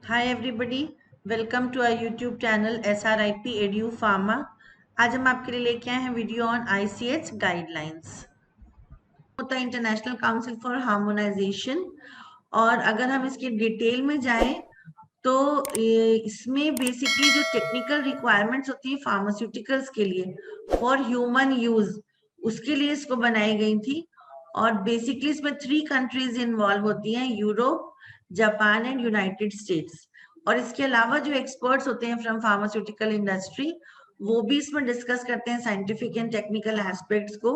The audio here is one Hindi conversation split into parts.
Hi everybody, welcome to our YouTube channel SRIP Edu Pharma. आज हम आपके लिए लेके आए हैं वीडियो ऑन ICH गाइडलाइंस। होता है इंटरनेशनल काउंसिल फॉर हार्मोनाइजेशन। और अगर हम इसकी डिटेल में जाएं तो इसमें बेसिकली जो टेक्निकल रिक्वायरमेंट्स होती है फार्मास्यूटिकल्स के लिए फॉर ह्यूमन यूज, उसके लिए इसको बनाई गई थी। और बेसिकली इसमें 3 कंट्रीज इन्वॉल्व होती हैं, Europe, Japan and United states. और इसके अलावा जो एक्सपर्ट्स होते हैं फ्रॉम फार्मास्यूटिकल इंडस्ट्री, वो भी इसमें डिस्कस करते हैं साइंटिफिक एंड टेक्निकल एस्पेक्ट्स को।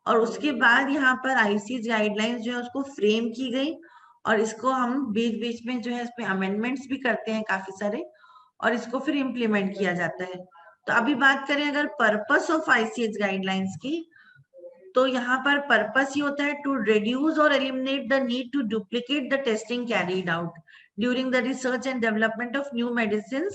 और उसके बाद यहाँ पर आईसीएच गाइडलाइंस जो है उसको फ्रेम की गई, और इसको हम बीच बीच में जो है इसमें अमेंडमेंट्स भी करते हैं काफी सारे, और इसको फिर इम्प्लीमेंट किया जाता है। तो अभी बात करें अगर पर्पस ऑफ आईसीएच गाइडलाइंस की, तो यहाँ पर पर्पस ये होता है टू रिड्यूस और eliminate the need to duplicate the testing carried out during the research and development of new medicine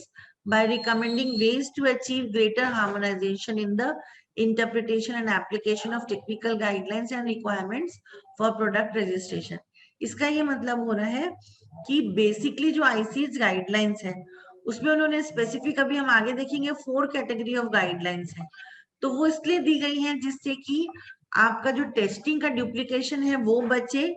by recommending ways to achieve greater harmonization in the interpretation and application of technical guidelines and requirements for product registration। इसका ये मतलब हो रहा है कि बेसिकली जो आईसीएच गाइडलाइंस है उसमें उन्होंने स्पेसिफिक, अभी हम आगे देखेंगे, 4 कैटेगरी ऑफ गाइडलाइंस है। तो वो इसलिए दी गई है जिससे कि आपका जो टेस्टिंग का डुप्लीकेशन है वो बचे,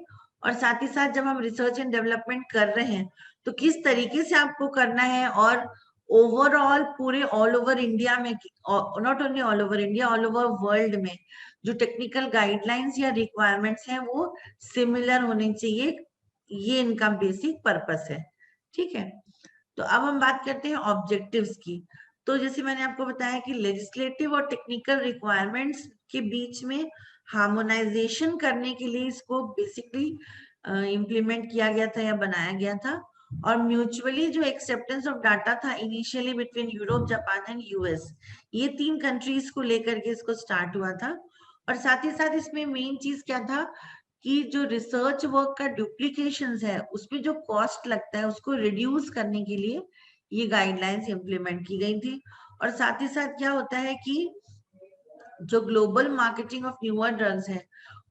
और साथ ही साथ जब हम रिसर्च एंड डेवलपमेंट कर रहे हैं तो किस तरीके से आपको करना है, और ओवरऑल पूरे ऑल ओवर इंडिया में, not only all over India, all over world में जो टेक्निकल गाइडलाइंस या रिक्वायरमेंट्स हैं वो सिमिलर होने चाहिए। ये इनका बेसिक पर्पस है। ठीक है, तो अब हम बात करते हैं ऑब्जेक्टिव्स की। तो जैसे मैंने आपको बताया कि लेजिस्लेटिव और टेक्निकल रिक्वायरमेंट्स के बीच में हार्मोनाइजेशन करने के लिए इसको बेसिकली इम्प्लीमेंट किया गया था या बनाया गया था। और म्यूचुअली जो एक्सेप्टेंस ऑफ डाटा था initially between Europe, Japan and US, ये 3 कंट्रीज को लेकर के इसको स्टार्ट हुआ था। और साथ ही साथ इसमें मेन चीज क्या था कि जो रिसर्च वर्क का डुप्लीकेशन है उसमें जो कॉस्ट लगता है उसको रिड्यूस करने के लिए ये गाइडलाइंस इम्प्लीमेंट की गई थी। और साथ ही साथ क्या होता है कि जो global marketing of newer drugs है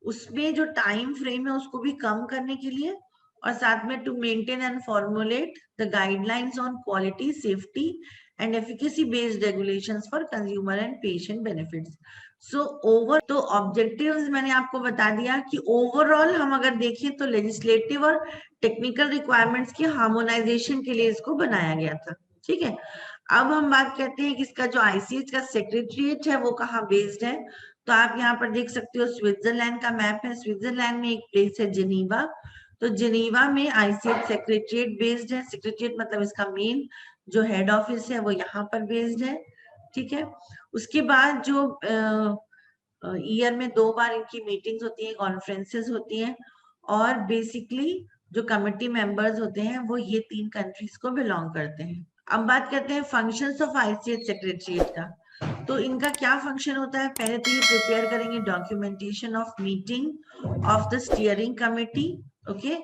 उसमें जो टाइम फ्रेम है उसको भी कम करने के लिए, और साथ में to maintain and formulate the guidelines on quality, safety and efficacy based regulations for consumer and patient benefits. So over तो ऑब्जेक्टिव्स मैंने आपको बता दिया कि ओवरऑल हम अगर देखें तो लेजिस्लेटिव और टेक्निकल रिक्वायरमेंट्स की हार्मोनाइजेशन के लिए इसको बनाया गया था। ठीक है, अब हम बात करते हैं कि इसका जो आईसीएच का सेक्रेटरीट है वो कहाँ बेस्ड है। तो आप यहाँ पर देख सकते हो स्विट्जरलैंड का मैप है। स्विट्जरलैंड में एक प्लेस है जिनीवा। तो जिनीवा में आईसीएच सेक्रेटरीट बेस्ड है। सेक्रेटरीट मतलब इसका मेन जो हेड ऑफिस है वो यहाँ पर बेस्ड है। ठीक है, उसके बाद जो ईयर में 2 बार इनकी मीटिंग्स होती है, कॉन्फ्रेंसेस होती हैं, और बेसिकली जो कमिटी मेंबर्स होते हैं वो ये 3 कंट्रीज को बिलोंग करते हैं। अब बात करते हैं फंक्शंस ऑफ आईसीएच सेक्रेटरीट का। तो इनका क्या फंक्शन होता है, पहले तो ये प्रिपेयर करेंगे documentation of meeting of the steering committee. Okay,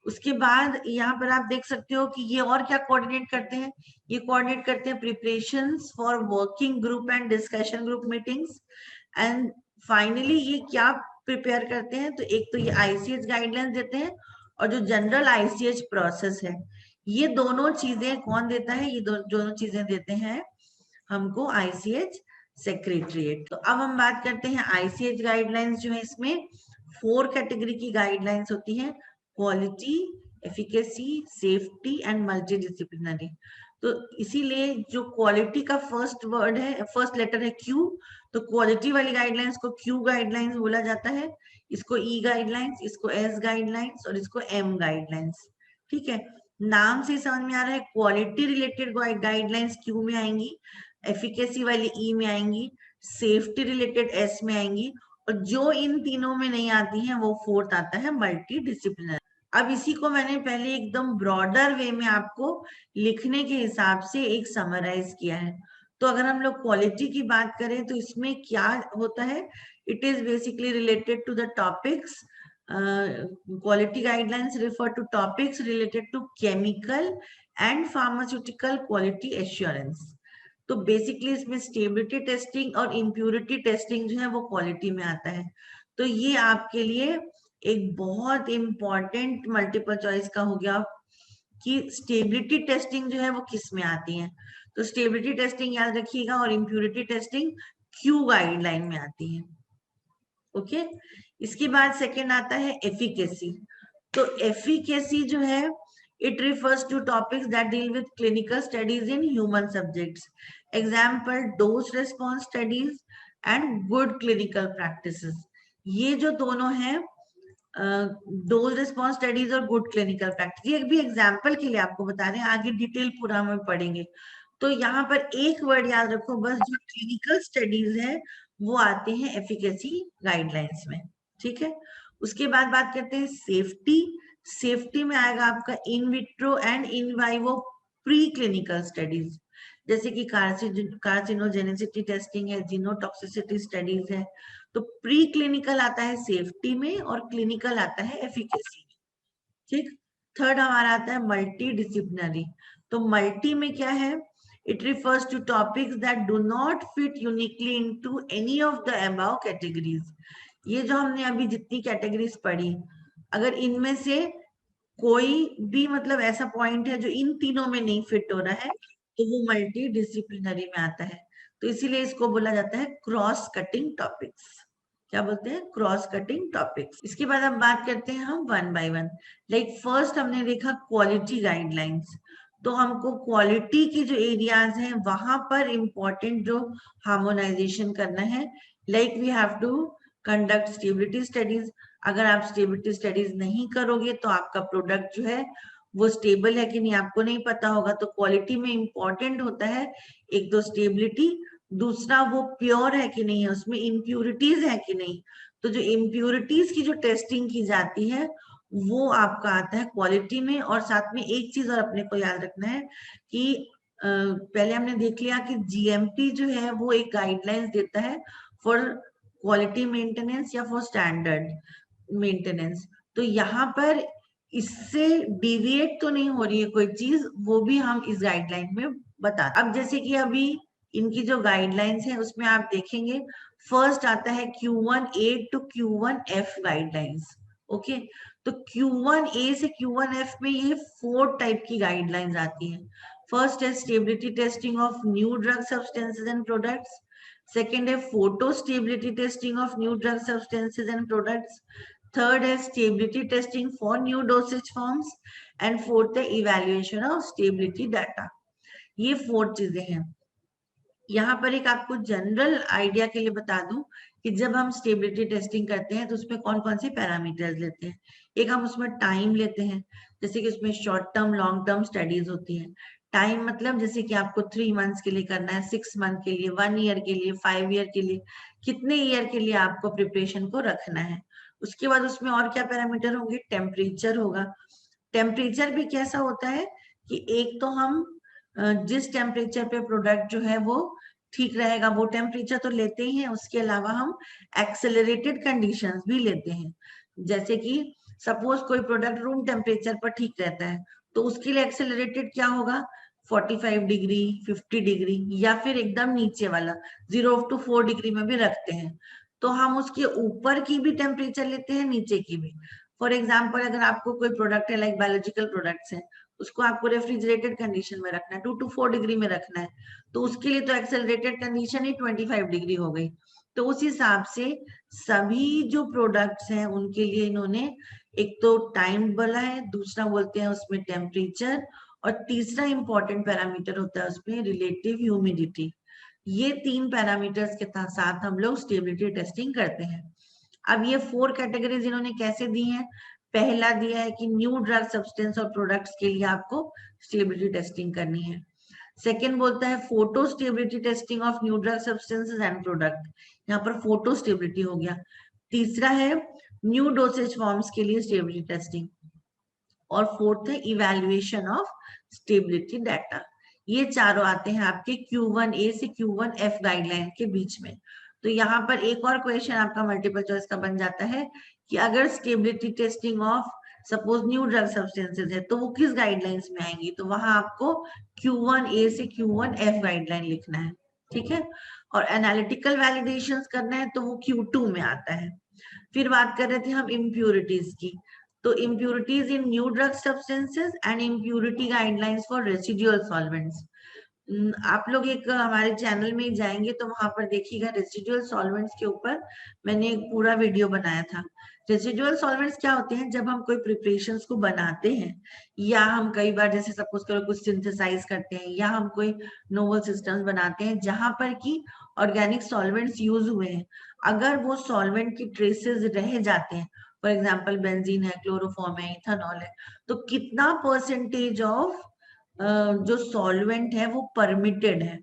उसके बाद यहाँ पर आप देख सकते हो कि ये और क्या कोऑर्डिनेट करते हैं। ये कोऑर्डिनेट करते हैं preparations for working group and discussion group meetings. And finally ये क्या प्रिपेयर करते हैं, तो एक तो ये आईसीएच गाइडलाइंस देते हैं, और जो जनरल आईसीएच प्रोसेस है ये दोनों चीजें कौन देता है, ये दोनों चीजें देते हैं हमको आईसीएच सेक्रेटरीट। तो अब हम बात करते हैं आईसीएच गाइडलाइंस जो है, इसमें 4 कैटेगरी की गाइडलाइंस होती है, quality, efficacy, safety and multi disciplinary. तो इसीलिए जो क्वालिटी का फर्स्ट वर्ड है, फर्स्ट लेटर है क्यू, तो क्वालिटी वाली गाइडलाइंस को क्यू गाइडलाइंस बोला जाता है, इसको ई गाइडलाइंस, इसको एस गाइडलाइंस और इसको एम गाइडलाइंस। ठीक है, नाम से समझ में आ रहा है क्वालिटी रिलेटेड गाइडलाइंस क्यू में आएंगी, एफिकेसी वाली ई में आएंगी, सेफ्टी रिलेटेड एस में आएंगी, और जो इन तीनों में नहीं आती हैं वो फोर्थ आता है मल्टी डिसिप्लिनरी। अब इसी को मैंने पहले एकदम ब्रॉडर वे में आपको लिखने के हिसाब से एक समराइज किया है। तो अगर हम लोग क्वालिटी की बात करें तो इसमें क्या होता है, it is basically related to the topics. quality guidelines refer to topics related to chemical and pharmaceutical quality assurance। तो बेसिकली इसमें स्टेबिलिटी टेस्टिंग और इम्प्यूरिटी टेस्टिंग जो है वो क्वालिटी में आता है। तो ये आपके लिए एक बहुत इंपॉर्टेंट मल्टीपल चॉइस का हो गया कि स्टेबिलिटी टेस्टिंग जो है वो किस में आती है। तो स्टेबिलिटी टेस्टिंग याद रखिएगा और इम्प्योरिटी टेस्टिंग क्यू गाइडलाइन में आती है। ओके, इसके बाद सेकेंड आता है एफिकेसी। तो एफिकेसी जो है it refers to topics that deal with clinical studies in human subjects, example dose response studies and good clinical practices. ये जो दोनों हैं डोज रिस्पॉन्स स्टडीज और गुड क्लिनिकल प्रैक्टिस, ये भी एग्जाम्पल के लिए आपको बता रहे हैं, आगे डिटेल पूरा हम पढ़ेंगे। तो यहाँ पर एक वर्ड याद रखो बस, जो क्लिनिकल स्टडीज है वो आते हैं एफिकेसी गाइडलाइंस में। ठीक है, उसके बाद बात करते हैं सेफ्टी। सेफ्टी में आएगा आपका in vitro and in vivo pre clinical studies, जैसे कि कार्सिनोजेनेसिटी टेस्टिंग है, जीनोटॉक्सिसिटी स्टडीज है। तो प्री क्लिनिकल आता है सेफ्टी में और क्लिनिकल आता है एफिकेसी में। ठीक, थर्ड हमारा आता है मल्टी डिसिप्लिनरी। तो मल्टी में क्या है, it refers to topics that do not fit uniquely into any of the above categories. ये जो हमने अभी जितनी कैटेगरीज पढ़ी, अगर इनमें से कोई भी मतलब ऐसा पॉइंट है जो इन तीनों में नहीं फिट हो रहा है, तो वो मल्टी डिसिप्लिनरी में आता है। तो इसीलिए इसको बोला जाता है क्रॉस कटिंग टॉपिक्स। क्या बोलते हैं? Cross cutting topics. इसके बाद अब बात करते हैं हम one by one. Like first हमने देखा क्वालिटी गाइडलाइंस। तो हमको क्वालिटी की जो एरियाज हैं वहां पर इंपॉर्टेंट जो हार्मोनाइजेशन करना है, like we have to conduct stability studies. अगर आप स्टेबिलिटी स्टडीज नहीं करोगे तो आपका प्रोडक्ट जो है वो स्टेबल है कि नहीं आपको नहीं पता होगा। तो क्वालिटी में इंपॉर्टेंट होता है एक तो स्टेबिलिटी, दूसरा वो प्योर है कि नहीं है, उसमें इम्प्यूरिटीज है कि नहीं। तो जो इम्प्यूरिटीज की जो टेस्टिंग की जाती है वो आपका आता है क्वालिटी में। और साथ में एक चीज और अपने को याद रखना है कि पहले हमने देख लिया कि जीएमपी जो है वो एक गाइडलाइंस देता है फॉर क्वालिटी मेंटेनेंस या फॉर स्टैंडर्ड मेंटेनेंस। तो यहाँ पर इससे डिविएट तो नहीं हो रही है कोई चीज, वो भी हम इस गाइडलाइन में बता। अब जैसे कि अभी इनकी जो गाइडलाइंस है उसमें आप देखेंगे फर्स्ट आता है Q1A to Q1F guidelines. Okay, तो Q1A से Q1F में ये 4 टाइप की गाइडलाइंस आती है। फर्स्ट है stability testing of new drug substances and products. Second है photo stability testing of new drug substances and products. Third है stability testing for new dosage forms and fourth है इवैल्यूएशन ऑफ स्टेबिलिटी डाटा। ये 4 चीजें हैं। यहाँ पर एक आपको जनरल आइडिया के लिए बता दूं कि जब हम स्टेबिलिटी टेस्टिंग करते हैं तो उसमें कौन कौन से पैरामीटर्स लेते हैं। एक हम उसमें टाइम लेते हैं, जैसे कि उसमें short term long term studies होती है। टाइम मतलब जैसे कि आपको 3 मंथ्स के लिए करना है, 6 मंथ के लिए, 1 ईयर के लिए, 5 ईयर के लिए, कितने ईयर के लिए आपको प्रिपरेशन को रखना है। उसके बाद उसमें और क्या पैरामीटर होंगे, टेम्परेचर होगा। टेम्परेचर भी कैसा होता है कि एक तो हम जिस टेम्परेचर पे प्रोडक्ट जो है वो ठीक रहेगा वो टेम्परेचर तो लेते ही हैं, उसके अलावा हम एक्सेलरेटेड कंडीशंस भी लेते हैं। जैसे कि सपोज कोई प्रोडक्ट रूम टेम्परेचर पर ठीक रहता है तो उसके लिए एक्सेलरेटेड क्या होगा, 45 डिग्री, 50 डिग्री, या फिर एकदम नीचे वाला 0 to 4 डिग्री में भी रखते हैं। तो हम उसके ऊपर की भी टेम्परेचर लेते हैं, नीचे की भी। फॉर एग्जाम्पल अगर आपको कोई प्रोडक्ट है लाइक बायोलॉजिकल प्रोडक्ट्स है, उसको आपको रेफ्रिजरेटेड कंडीशन में रखना है, 2 to 4 डिग्री में रखना है, तो उसके लिए तो एक्सेलरेटेड कंडीशन ही 25 डिग्री हो गई। तो उस हिसाब से सभी जो प्रोडक्ट्स हैं उनके लिए इन्होंने एक तो टाइम बोला है, दूसरा बोलते हैं उसमें टेम्परेचर, और तीसरा इंपॉर्टेंट पैरामीटर होता है उसमें रिलेटिव ह्यूमिडिटी। ये 3 पैरामीटर्स के साथ हम लोग स्टेबिलिटी टेस्टिंग करते हैं। अब ये 4 कैटेगरीज इन्होंने कैसे दी हैं, पहला दिया है कि न्यू ड्रग सब्सटेंस और प्रोडक्ट्स के लिए आपको स्टेबिलिटी टेस्टिंग करनी है। सेकेंड बोलता है photo stability testing of new drug substances and product, यहाँ पर फोटो स्टेबिलिटी हो गया। तीसरा है न्यू डोसेज फॉर्म्स के लिए स्टेबिलिटी टेस्टिंग, और फोर्थ है इवैल्यूएशन ऑफ स्टेबिलिटी डाटा। ये चारों आते हैं आपके Q1A से Q1F गाइडलाइन के बीच में। तो यहाँ पर एक और क्वेश्चन आपका मल्टीपल चॉइस का बन जाता है कि अगर stability testing of suppose new drug substances है तो वो किस गाइडलाइंस में आएंगी, तो वहां आपको Q1A से Q1F गाइडलाइन लिखना है। ठीक है, और एनालिटिकल वैलिडेशंस करना है तो वो Q2 में आता है। फिर बात कर रहे थे हम इम्प्यूरिटीज की। तो impurities in new drug substances and impurity guidelines for residual solvents. आप लोग एक हमारे चैनल में जाएंगे तो वहां पर देखिएगा रेसिडुअल सॉल्वेंट्स के ऊपर मैंने एक पूरा वीडियो बनाया था। रेसिडुअल सॉल्वेंट्स क्या होते हैं? जब हम कोई प्रिपरेशंस को बनाते हैं या हम कई बार जैसे सपोज करो कुछ सिंथेसाइज करते हैं या हम कोई नोवल सिस्टम्स बनाते हैं जहां पर की ऑर्गेनिक सॉल्वेंट्स यूज हुए हैं, अगर वो सॉल्वेंट की ट्रेसेस रह जाते हैं, फॉर एग्जाम्पल बेंजीन है, क्लोरोफॉर्म है, इथेनॉल है, तो कितना परसेंटेज ऑफ जो सॉल्वेंट है वो परमिटेड है,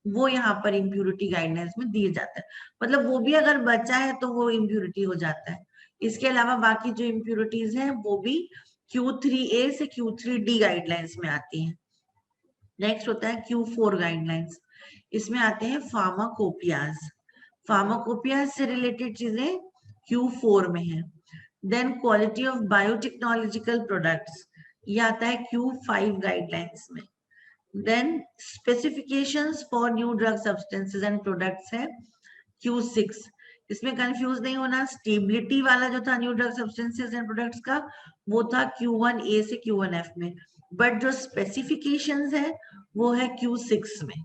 वो यहाँ पर इम्प्यूरिटी गाइडलाइंस में दिए जाता है। मतलब वो भी अगर बचा है तो वो इम्प्यूरिटी हो जाता है। इसके अलावा बाकी जो इम्प्यूरिटीज हैं वो भी Q3A से Q3D गाइडलाइंस में आती हैं। नेक्स्ट होता है Q4 गाइडलाइंस। इसमें आते हैं फार्माकोपियाज। फार्माकोपियाज से रिलेटेड चीजें Q4 में है। Then quality of biotechnological products, ये आता है Q5 गाइडलाइंस में। Then specifications for new drug substances and products है Q6। इसमें कंफ्यूज नहीं होना, स्टेबिलिटी वाला जो था new drug substances and products का वो था Q1A से Q1F में, बट जो स्पेसिफिकेशंस है वो है Q6 में।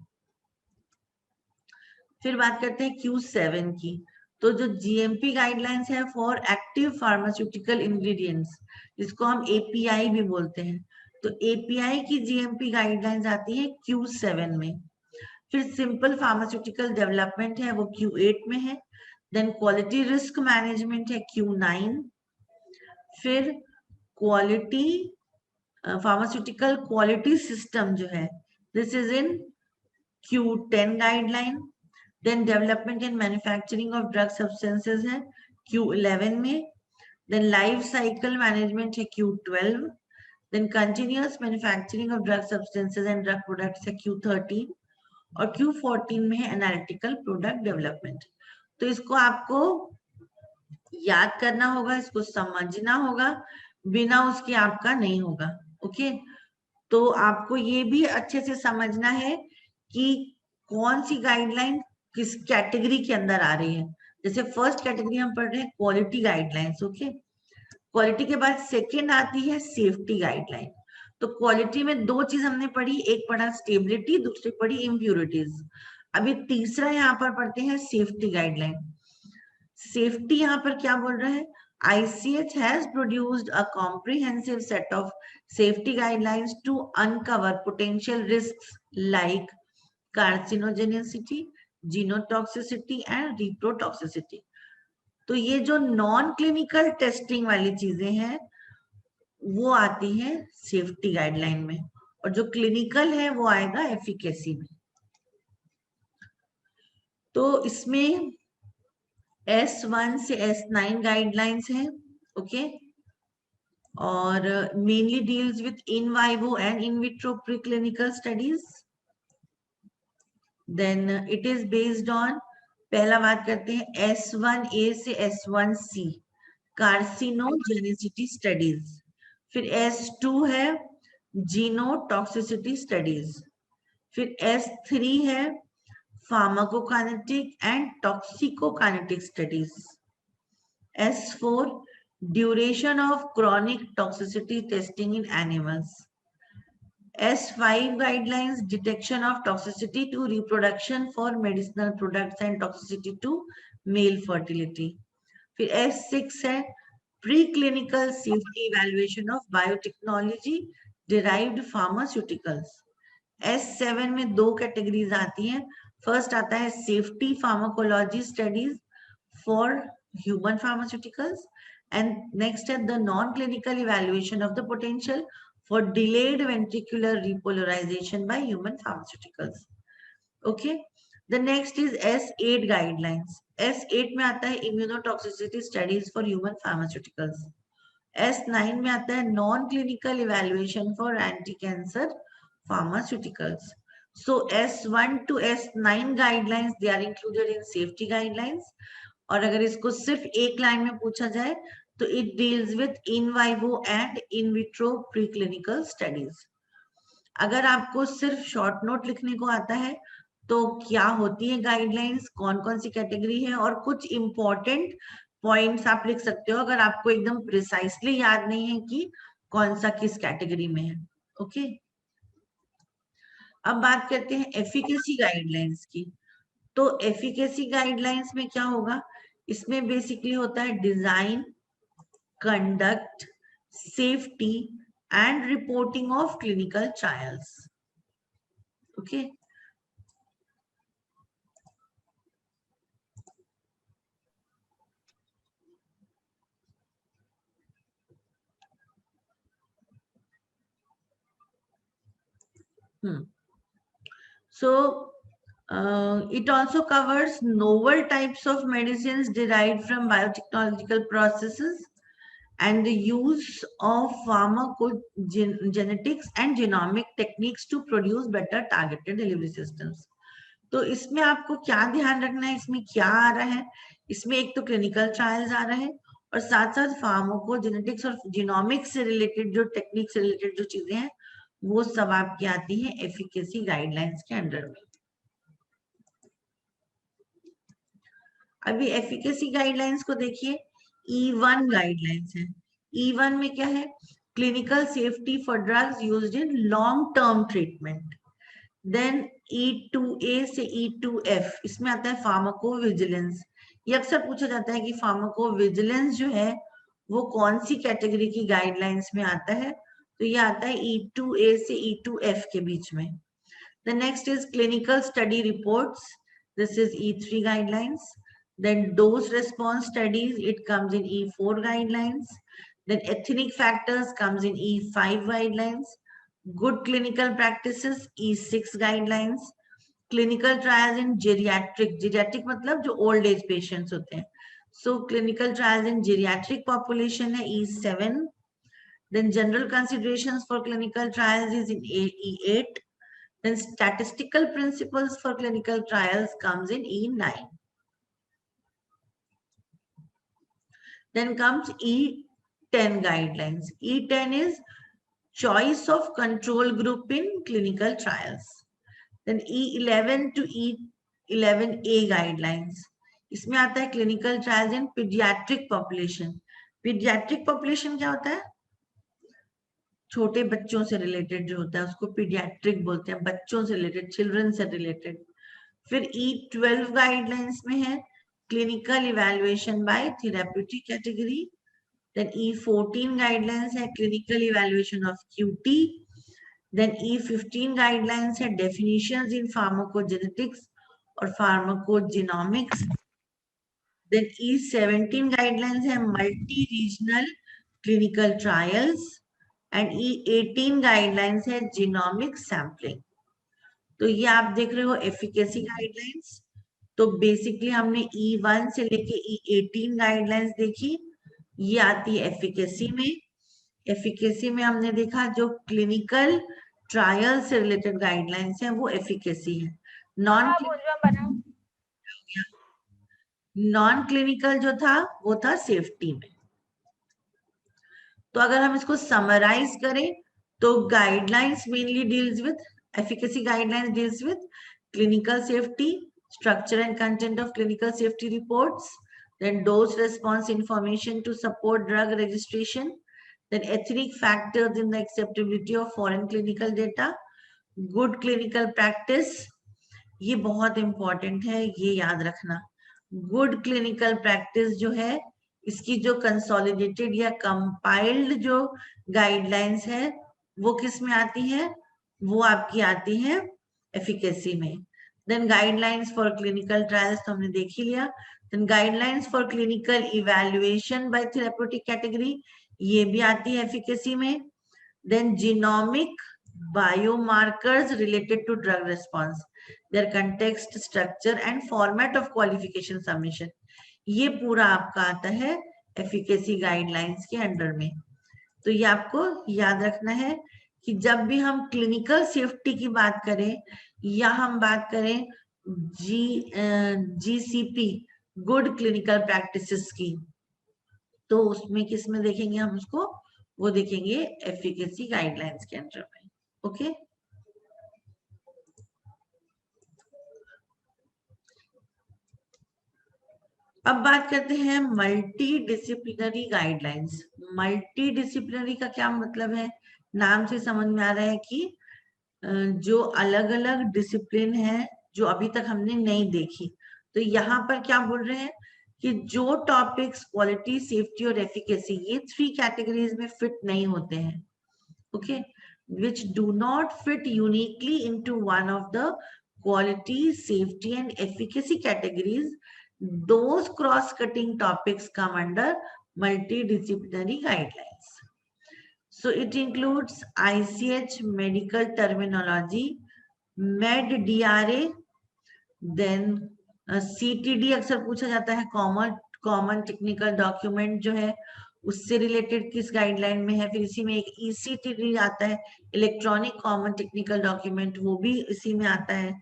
फिर बात करते हैं Q7 की। तो जो GMP गाइडलाइंस है फॉर एक्टिव फार्मास्यूटिकल इंग्रेडिएंट्स, जिसको हम API भी बोलते हैं, तो API की GMP गाइडलाइंस आती है Q7 में। फिर सिंपल फार्मास्यूटिकल डेवलपमेंट है वो Q8 में है। देन क्वालिटी रिस्क मैनेजमेंट है Q9। फिर क्वालिटी फार्मास्यूटिकल क्वालिटी सिस्टम जो है this is in Q10 guideline. Then development and manufacturing of drug substances है Q11 में। देन लाइफ साइकिल मैनेजमेंट है Q12। Then continuous manufacturing of drug substances and drug products है Q13। और Q14 में है एनालिटिकल प्रोडक्ट डेवलपमेंट। तो इसको आपको याद करना होगा, इसको समझना होगा, बिना उसके आपका नहीं होगा। ओके, तो आपको ये भी अच्छे से समझना है कि कौन सी गाइडलाइन किस कैटेगरी के अंदर आ रही है। जैसे फर्स्ट कैटेगरी हम पढ़ रहे हैं क्वालिटी गाइडलाइंस। ओके, क्वालिटी के बाद सेकेंड आती है सेफ्टी गाइडलाइन। तो क्वालिटी में दो चीज हमने पढ़ी, एक पढ़ा स्टेबिलिटी, दूसरी पढ़ी इम्प्यूरिटीज। अभी तीसरा यहाँ पर पढ़ते हैं सेफ्टी गाइडलाइन। सेफ्टी यहाँ पर क्या बोल रहा है? ICH has produced a comprehensive set of safety guidelines to uncover potential risks like carcinogenicity, genotoxicity and reprotoxicity. तो ये जो नॉन क्लिनिकल टेस्टिंग वाली चीजें हैं वो आती है सेफ्टी गाइडलाइन में, और जो क्लिनिकल है वो आएगा एफिकेसी में। तो इसमें S1 से S9 गाइडलाइंस हैं। ओके, और mainly deals with in vivo and in vitro preclinical studies. Then it is based on, पहला बात करते हैं S1A से S1C कार्सिनोजेनिसिटी स्टडीज। फिर S2 है जीनोटॉक्सिसिटी स्टडीज। फिर S3 है pharmacokinetic and toxicokinetic studies. S4 duration of chronic toxicity testing in animals. S5 guidelines detection of toxicity to reproduction for medicinal products and toxicity to male fertility. फिर S6 है preclinical safety evaluation of biotechnology derived pharmaceuticals. S7 में दो कैटेगरीज आती हैं। फर्स्ट आता है safety pharmacology studies for human pharmaceuticals, and next is the non-clinical evaluation of the potential for delayed ventricular repolarization by human pharmaceuticals. Okay, the next is S8 guidelines. S8 में आता है immunotoxicity studies for human pharmaceuticals. S9 में आता है non-clinical evaluation for anti-cancer pharmaceuticals. So S1 to S9 guidelines they are included in safety guidelines. और अगर इसको सिर्फ एक लाइन में पूछा जाए तो it deals with in vivo and in vitro preclinical studies. अगर आपको सिर्फ शॉर्ट नोट लिखने को आता है तो क्या होती है गाइडलाइंस, कौन कौन सी कैटेगरी है और कुछ इंपॉर्टेंट पॉइंट्स आप लिख सकते हो अगर आपको एकदम प्रिसाइसली याद नहीं है कि कौन सा किस कैटेगरी में है। ओके, अब बात करते हैं एफिकेसी गाइडलाइंस की। तो एफिकेसी गाइडलाइंस में क्या होगा, इसमें बेसिकली होता है design, conduct, safety and reporting of clinical trials. Okay, so it also covers novel types of medicines derived from biotechnological processes and the use of pharmacogenetics and genomic techniques to produce better targeted delivery systems. तो इसमें आपको क्या ध्यान रखना है, इसमें क्या आ रहा है, इसमें एक तो क्लिनिकल ट्रायल्स आ रहा है और साथ साथ फार्माकोजेनेटिक्स और जीनोमिक्स से रिलेटेड जो टेक्निक से रिलेटेड जो चीजें हैं वो सब आपकी आती है एफिकेसी गाइडलाइंस के अंडर में। अभी एफिकेसी गाइडलाइंस को देखिए, E1 गाइडलाइंस है। E1 में क्या है, clinical safety for drugs used in long term treatment. Then E2A से E2F, इसमें आता है फार्माको विजिलेंस। ये अक्सर पूछा जाता है कि फार्माको विजिलेंस जो है वो कौन सी कैटेगरी की गाइडलाइंस में आता है, तो ये आता है E2A से E2F के बीच में। The next is clinical study reports. This is E3 guidelines. Then dose response studies, it comes in E4 guidelines. Then ethnic factors comes in E5 guidelines. Good clinical practices, E6 guidelines. Clinical trials in geriatric मतलब जो old age patients होते हैं. So clinical trials in geriatric population है E7. Then general considerations for clinical trials is in E8. Then statistical principles for clinical trials comes in E9. Then comes E10 guidelines. E10 is choice of control group in clinical trials. Then E11 to E11A guidelines. इसमें आता है clinical trials in pediatric population. Pediatric population क्या होता है, छोटे बच्चों से रिलेटेड जो होता है उसको पीडियाट्रिक बोलते हैं, बच्चों से रिलेटेड, चिल्ड्रन से रिलेटेड। फिर E12 गाइडलाइंस में है clinical evaluation by therapeutic category. Then E14 guidelines है clinical evaluation of QT। Then E15 guidelines है डेफिनेशंस इन फार्माकोजेनेटिक्स और फार्माकोजेनोमिक्स। देन E17 गाइडलाइंस है multi regional clinical trials and E18 guidelines है जीनोमिक सैम्पलिंग। तो ये आप देख रहे हो एफिकेसी गाइडलाइंस। तो बेसिकली हमने E1 से लेके E18 गाइडलाइंस देखी, ये आती है एफिकेसी में। एफिकेसी में हमने देखा जो क्लिनिकल ट्रायल से रिलेटेड गाइडलाइंस है वो एफिकेसी है। नॉन क्लिनिकल जो था वो था सेफ्टी में। तो अगर हम इसको समराइज करें तो guidelines mainly deals with efficacy guidelines deals with clinical safety, structure and content of clinical safety reports, then dose response information to support drug registration, then ethnic factors in the acceptability of foreign clinical data, good clinical practice, ये बहुत इंपॉर्टेंट है, ये याद रखना। गुड क्लिनिकल प्रैक्टिस जो है इसकी जो कंसोलिडेटेड या कंपाइल्ड जो गाइडलाइंस है वो किस में आती है, वो आपकी आती है एफिकेसी में। Then guidelines for clinical trials तो हमने देख ही लिया। Then guidelines for clinical evaluation by therapeutic category, ये भी आती है एफिकेसी में। Then genomic biomarkers related to drug response, their context, structure and format of qualification submission, ये पूरा आपका आता है एफिकेसी गाइडलाइंस के अंडर में। तो ये आपको याद रखना है कि जब भी हम क्लिनिकल सेफ्टी की बात करें या हम बात करें GCP गुड क्लिनिकल प्रैक्टिसेस की, तो उसमें किस में देखेंगे हम उसको, वो देखेंगे एफिकेसी गाइडलाइंस के अंडर में। ओके, अब बात करते हैं multi disciplinary guidelines. Multi disciplinary का क्या मतलब है? नाम से समझ में आ रहा है कि जो अलग अलग डिसिप्लिन है जो अभी तक हमने नहीं देखी। तो यहाँ पर क्या बोल रहे हैं कि जो टॉपिक्स क्वालिटी, सेफ्टी और एफिकेसी, ये 3 कैटेगरीज में फिट नहीं होते हैं, okay, which do not fit uniquely into one of the quality, safety and efficacy categories, those cross-cutting topics come under multidisciplinary guidelines. So it includes ICH medical terminology, med DRA, then CTD अक्सर पूछा जाता है, कॉमन टेक्निकल डॉक्यूमेंट जो है उससे रिलेटेड किस गाइडलाइन में है। फिर इसी में एक ECTD आता है, इलेक्ट्रॉनिक कॉमन टेक्निकल डॉक्यूमेंट, वो भी इसी में आता है।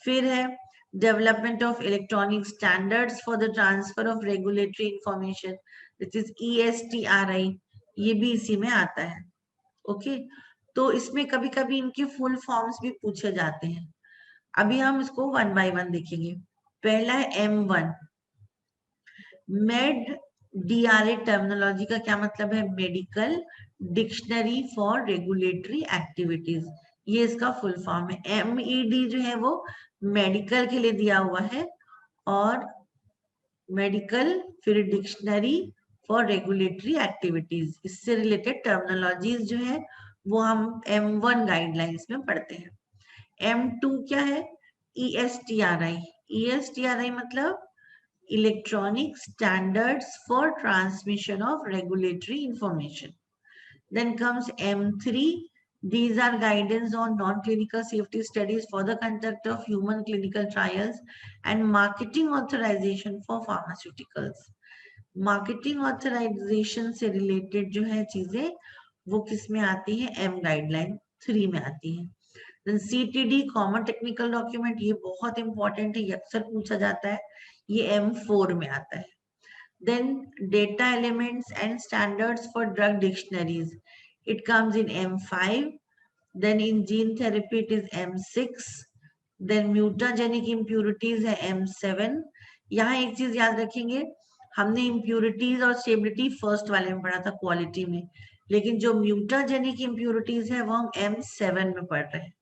फिर है development of electronic standards for the transfer of regulatory information, this is ESTRI, ये भी इसी में आता है, ओके। तो इसमें कभी कभी इनके फुल फॉर्म्स भी पूछे जाते हैं। अभी हम इसको 1 बाय 1 देखेंगे। पहला है M1, मेड DRA टर्मिनोलॉजी का क्या मतलब है? Medical dictionary for regulatory activities, ये इसका फुल फॉर्म है। MED जो है वो मेडिकल के लिए दिया हुआ है, और मेडिकल फिर डिक्शनरी फॉर रेगुलेटरी एक्टिविटीज, इससे रिलेटेड टर्मिनोलॉजीज जो है वो हम M1 गाइडलाइंस में पढ़ते हैं। M2 क्या है? ESTRI। ESTRI मतलब Electronic Standards for Transmission of Regulatory Information. Then comes M3. These are guidance on non-clinical safety studies for the conduct of human clinical trials and marketing authorization for pharmaceuticals. Marketing authorization से related जो है चीजें वो किस में आती है? M guideline 3 में आती है। Then CTD common technical document, ये बहुत इंपॉर्टेंट है, ये अक्सर पूछा जाता है, ये M4 में आता है। Then data elements and standards for drug dictionaries, it comes in M5. Then in gene therapy it is M6. Then mutagenic impurities है M7। यहाँ एक चीज याद रखेंगे, हमने impurities और stability फर्स्ट वाले में पढ़ा था क्वालिटी में, लेकिन जो म्यूटाजेनिक इम्प्यूरिटीज है वो हम M7 में पढ़ रहे हैं,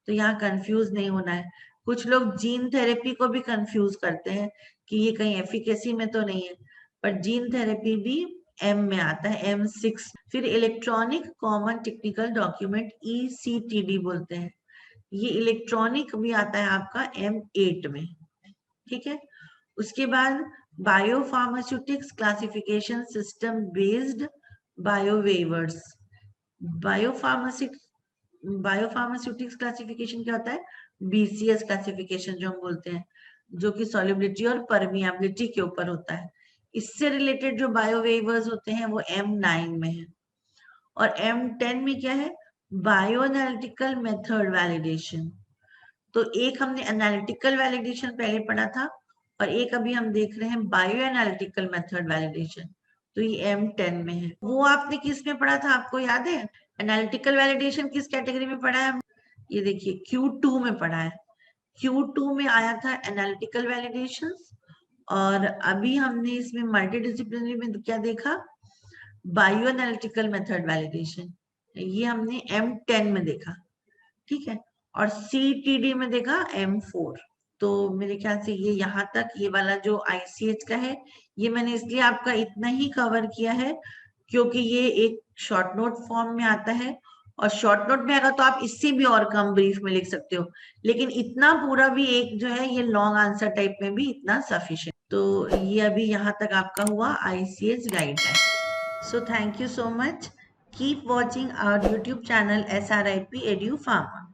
तो यहाँ कंफ्यूज नहीं होना है। कुछ लोग जीन थेरेपी को भी कंफ्यूज करते हैं कि ये कहीं एफिकेसी में तो नहीं है, पर जीन थेरेपी भी M में आता है, M6। फिर electronic common technical document ECTD बोलते हैं, ये इलेक्ट्रॉनिक भी आता है आपका M8 में, ठीक है। उसके बाद biopharmaceutics classification system based biowaivers. Biopharmaceutics classification क्या होता है? BCS क्लासिफिकेशन जो हम बोलते हैं, जो कि सॉल्युबिलिटी और परमिएबिलिटी के ऊपर होता है। इससे रिलेटेड जो बायोवेवर्स होते हैं वो M9 में है। और M10 में क्या है? Bio analytical method validation. तो एक हमने एनालिटिकल वैलिडेशन पहले पढ़ा था, और एक अभी हम देख रहे हैं बायो एनालिटिकल मेथड वैलिडेशन, तो ये M10 में है। वो आपने किस में पढ़ा था, आपको याद है? एनालिटिकल वैलिडेशन किस कैटेगरी में पढ़ा है? ये देखिए Q2 में पढ़ा है। Q2 में आया था एनालिटिकल वैलिडेशन, और अभी हमने इसमें मल्टीडिसिप्लिनरी में क्या देखा? बायो एनालिटिकल मेथड वैलिडेशन, ये हमने M10 में देखा, ठीक है। और CTD में देखा M4। तो मेरे ख्याल से ये यहाँ तक, ये वाला जो ICH का है, ये मैंने इसलिए आपका इतना ही कवर किया है क्योंकि ये एक शॉर्ट नोट फॉर्म में आता है, और शॉर्ट नोट में आएगा तो आप इससे भी और कम ब्रीफ में लिख सकते हो, लेकिन इतना पूरा भी एक जो है ये लॉन्ग आंसर टाइप में भी इतना सफिशिएंट। तो ये अभी यहाँ तक आपका हुआ ICH guideline. So thank you so much. Keep watching our YouTube channel SRIP Edu Pharma.